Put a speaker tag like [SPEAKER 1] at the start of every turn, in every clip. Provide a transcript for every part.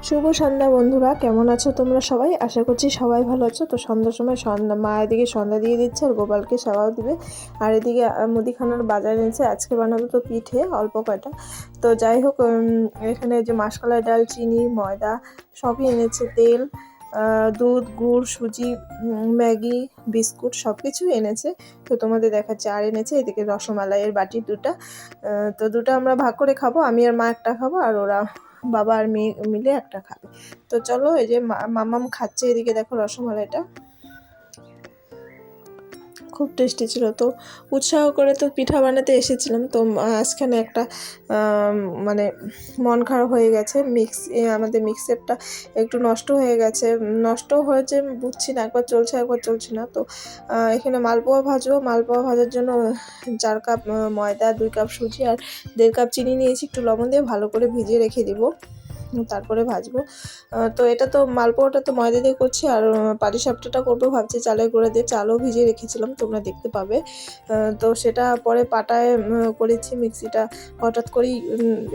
[SPEAKER 1] শুভ সন্ধ্যা বন্ধুরা, কেমন আছো তোমরা সবাই? আশা করছি সবাই ভালো আছো। তো সন্ধ্যার সময় মা এদিকে সন্ধ্যা দিয়ে দিচ্ছে আর গোপালকে সেবাও দিবে। আর এদিকে মুদিখানার বাজার এনেছে, আজকে বানাবো তো পিঠে অল্প কয়টা। তো যাই হোক, এখানে যে মাসকলাই ডাল, চিনি, ময়দা সবই এনেছে, তেল, দুধ, গুড়, সুজি, ম্যাগি, বিস্কুট সব কিছুই এনেছে। তো তোমাদের দেখাচ্ছে। আর এনেছে এদিকে রসমালাইয়ের বাটি দুটা। তো দুটো আমরা ভাগ করে খাবো, আমি আর মা একটা খাবো, আর ওরা বাবা আর মেয়ে মিলে একটা খাবে। তো চলো, এই যে মামাম খাচ্ছে, এদিকে দেখো রসমালাইটা খুব টেস্টি ছিল। তো উৎসাহ করে তো পিঠা বানাতে এসেছিলাম, তো মাঝখানে একটা মানে মন খারাপ হয়ে গেছে। আমাদের মিক্সারটা একটু নষ্ট হয়ে গেছে। নষ্ট হয়েছে বুঝছি না, একবার চলছে একবার চলছে না। তো এখানে মালপোয়া ভাজবো। মালপোয়া ভাজার জন্য 4 কাপ ময়দা, 2 কাপ সুজি আর 1.5 কাপ চিনি নিয়েছি। একটু লবণ দিয়ে ভালো করে ভিজিয়ে রেখে দিব, তারপরে ভাজবো। তো এটা তো মালপোয়াটা তো ময়দা দিয়ে করছি, আর পাটিসাপটাটা করবো ভাবছি চালের গুঁড়া দিয়ে। চালও ভিজিয়ে রেখেছিলাম, তোমরা দেখতে পাবে। তো সেটা পরে পাটায় করেছি। মিক্সিটা হঠাৎ করেই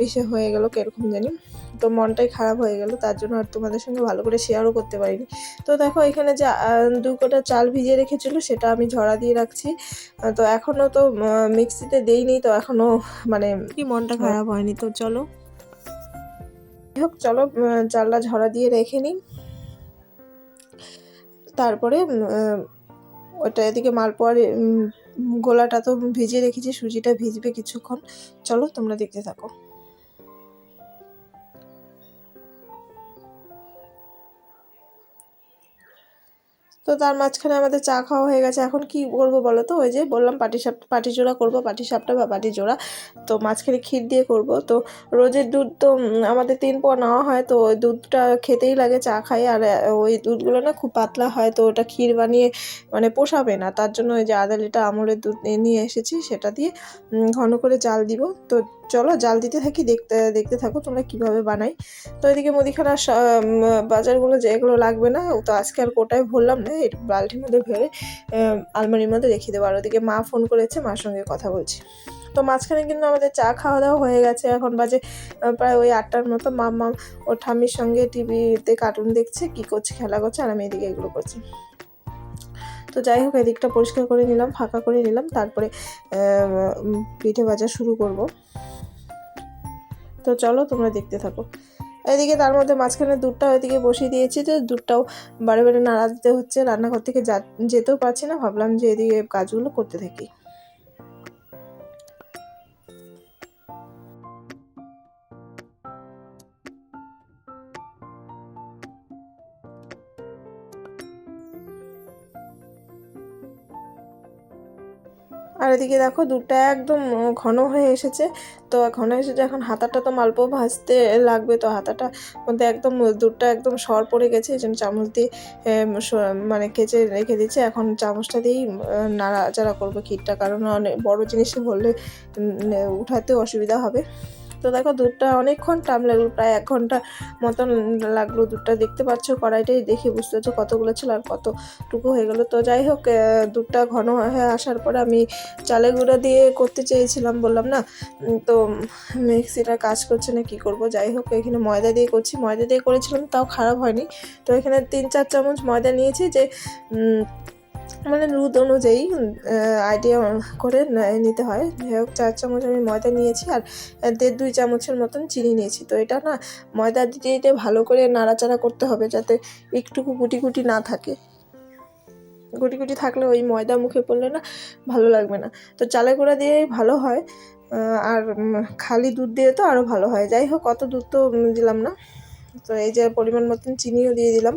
[SPEAKER 1] এসে হয়ে গেল কিরকম জানি, তো মনটাই খারাপ হয়ে গেল, তার জন্য আর তোমাদের সঙ্গে ভালো করে শেয়ারও করতে পারিনি। তো দেখো, এখানে যে 2 কোটা চাল ভিজিয়ে রেখেছিল সেটা আমি ঝরা দিয়ে রাখছি। তো এখনও তো মিক্সিতে দেইনি, তো এখনও মানে কি মনটা খারাপ হয়নি। তো চলো হোক, চলো চালটা ঝরা দিয়ে রেখে নিই। তারপরে ওটা এদিকে মালপোয়ার গোলাটা তো ভিজিয়ে রেখেছি, সুজিটা ভিজবে কিছুক্ষণ। চলো তোমরা দেখতে থাকো। তো তার মাঝখানে আমাদের চা খাওয়া হয়ে গেছে। এখন কি করবো বলো তো? ওই যে বললাম পাটিজোড়া করবো, পাটিসাপটা বা পাটিজোড়া। তো মাঝখানে ক্ষীর দিয়ে করব। তো রোজের দুধ তো আমাদের 3 পোয়া নেওয়া হয়, তো ওই দুধটা খেতেই লাগে চা খাই। আর ওই দুধগুলো না খুব পাতলা হয়, তো ওটা ক্ষীর বানিয়ে মানে পোষাবে না। তার জন্য ওই যে আধা লিটার আমুলের দুধ নিয়ে এসেছি, সেটা দিয়ে ঘন করে জাল দিব। তো চলো জাল দিতে থাকি, দেখতে থাকো তোমরা কিভাবে বানাই। তো এদিকে মুদিখানার বাজারগুলো যেগুলো লাগবে না, তো আজকে আর কোটায় ভরলাম না, এই বালতির মধ্যে ভরে আলমারির মধ্যে রেখে দেবো। আর ওদিকে মা ফোন করেছে, মার সঙ্গে কথা বলছি। তো মাঝখানে কিন্তু আমাদের চা খাওয়া দাওয়া হয়ে গেছে। এখন বাজে প্রায় ওই 8টার মতো। মাম্মা ওর ঠাম্মির সঙ্গে টিভিতে কার্টুন দেখছে, কি করছে, খেলা করছে, আর আমি এদিকে এগুলো করছি। তো যাই হোক, এদিকটা পরিষ্কার করে নিলাম, ফাঁকা করে নিলাম, তারপরে পিঠে ভাজা শুরু করব। তো চলো তোমরা দেখতে থাকো। এদিকে তার মধ্যে মাঝখানে দুধটা ওইদিকে বসিয়ে দিয়েছি, তো দুধটাও বারে বারে নাড়া দিতে হচ্ছে। রান্নাঘর থেকে যেতেও পারছি না, ভাবলাম যে এদিকে কাজগুলো করতে থাকি। আর এদিকে দেখো দুধটা একদম ঘন হয়ে এসেছে। তো ঘন এসেছে, এখন হাতাটা তো মালপোয়া ভাজতে লাগবে, তো হাতাটা মধ্যে একদম দুধটা একদম সর পড়ে গেছে, এই জন্য চামচ দিয়ে মানে কেচে রেখে দিচ্ছে। এখন চামচটা দিয়েই নাড়াচাড়া করবো ক্ষীরটা, কারণ অনেক বড় জিনিসে বললে উঠাতেও অসুবিধা হবে। তো দেখো দুধটা অনেকক্ষণ টাইম লাগলো, প্রায় 1 ঘন্টা মতন লাগলো। দুধটা দেখতে পাচ্ছ, কড়াইটাই দেখে বুঝতে পারছো কতগুলো ছিল আর কতটুকু হয়ে গেল। তো যাই হোক, দুধটা ঘন হয়ে আসার পরে আমি চালের গুঁড়া দিয়ে করতে চেয়েছিলাম, বললাম না। তো মিক্সিটা কাজ করছে না, কি করব। যাই হোক, এখানে ময়দা দিয়ে করছি। ময়দা দিয়ে করেছিলাম, তাও খারাপ হয়নি। তো এখানে 3-4 চামচ ময়দা নিয়েছি, যে মানে দুধ অনুযায়ী আইডিয়া করে নিতে হয়। যাই হোক, 4 চামচ আমি ময়দা নিয়েছি, আর 1.5-2 চামচের মতন চিনি নিয়েছি। তো এটা না ময়দা দিতে দিতে ভালো করে নাড়াচাড়া করতে হবে, যাতে একটুকু গুটি গুটি না থাকে। গুটি গুটি থাকলে ওই ময়দা মুখে পড়লে না ভালো লাগবে না। তো চালের গুঁড়া দিয়েই ভালো হয়, আর খালি দুধ দিয়ে তো আরও ভালো হয়। যাই হোক, অত দুধ তো দিলাম না। তো এই যে পরিমাণ মতন চিনিও দিয়ে দিলাম।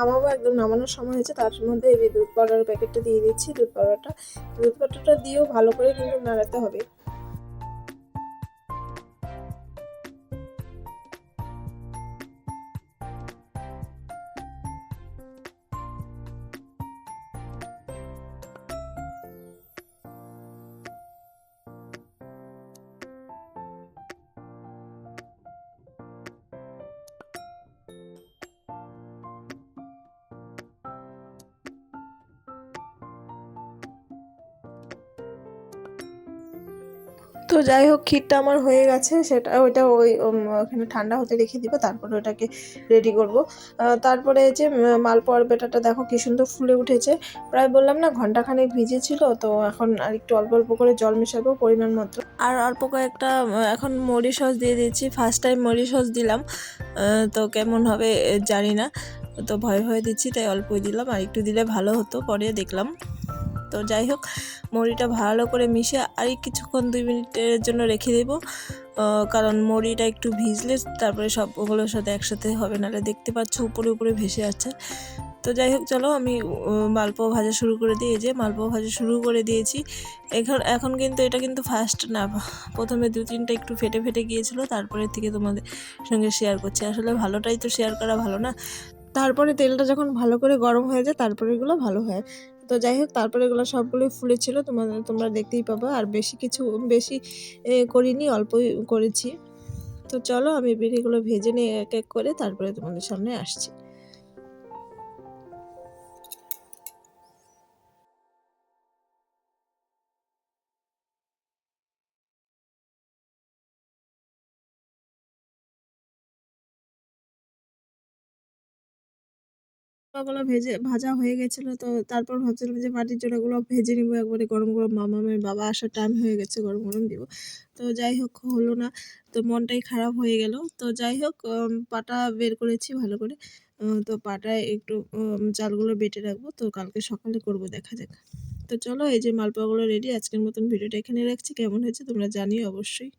[SPEAKER 1] নামাবো, একদম নামানোর সময় হয়েছে, তার মধ্যে এই যে দুধ পাউডারের প্যাকেটটা দিয়ে দিচ্ছি। দুধ পাউডারটা দিয়েও ভালো করে কিন্তু নাড়াতে হবে। তো যাই হোক, ক্ষীরটা আমার হয়ে গেছে, সেটা ওইটা ওখানে ঠান্ডা হতে রেখে দিব, তারপরে ওটাকে রেডি করব। তারপরে এই যে মালপোয়ার ব্যাটারটা দেখো কি সুন্দর ফুলে উঠেছে। প্রায় বললাম না ঘন্টাখানেক ভিজেছিল, তো এখন আর একটু অল্প অল্প করে জল মেশাবো পরিমাণ মতো, আর অল্প কয়েকটা এখন মরি সস দিয়ে দিচ্ছি। ফার্স্ট টাইম মরি সস দিলাম, তো কেমন হবে জানি না, তো ভয় ভয় দিচ্ছি, তাই অল্পই দিলাম, আর একটু দিলে ভালো হতো, পরে দেখলাম। তো যাই হোক, মুড়িটা ভালো করে মিশিয়ে আর কিছুক্ষণ 2 মিনিটের জন্য রেখে দেব, কারণ মুড়িটা একটু ভিজলে তারপরে সবগুলোর সাথে একসাথে হবে, নাহলে দেখতে পাচ্ছ উপরে উপরে ভেসে আছে। তো যাই হোক, চলো আমি মালপোয়া ভাজা শুরু করে দিই। এই যে মালপোয়া ভাজা শুরু করে দিয়েছি। এখন কিন্তু এটা কিন্তু ফার্স্ট না, প্রথমে 2-3টা একটু ফেটে ফেটে গিয়েছিলো, তারপরে থেকে তোমাদের সঙ্গে শেয়ার করছি। আসলে ভালোটাই তো শেয়ার করা ভালো না। তারপরে তেলটা যখন ভালো করে গরম হয়ে যায়, তারপরে এগুলো ভালো হয়। তো যাই হোক, তারপরে এগুলো সবগুলোই ফুলেছিল, তোমরা দেখতেই পাবা। আর বেশি করিনি, অল্পই করেছি। তো চলো আমি বিড়িগুলো ভেজে নিয়ে এক এক করে তারপরে তোমাদের সামনে আসছি। ওগুলো ভাজা হয়ে গেছিলো, তো তারপর ভাবছিলাম যে মাটির চুলাগুলো ভেজে নিবো একবারে গরম গরম, মামামের বাবা আসার টাইম হয়ে গেছে, গরম গরম দিব। তো যাই হোক, হলো না, তো মনটাই খারাপ হয়ে গেল। তো যাই হোক, পাটা বের করেছি ভালো করে, তো পাটায় একটু চালগুলো বেটে রাখবো, তো কালকে সকালে করব, দেখা যাক। তো চলো, এই যে মালপোয়াগুলো রেডি। আজকের মতন ভিডিওটা এখানে রাখছি। কেমন হয়েছে তোমরা জানিও অবশ্যই।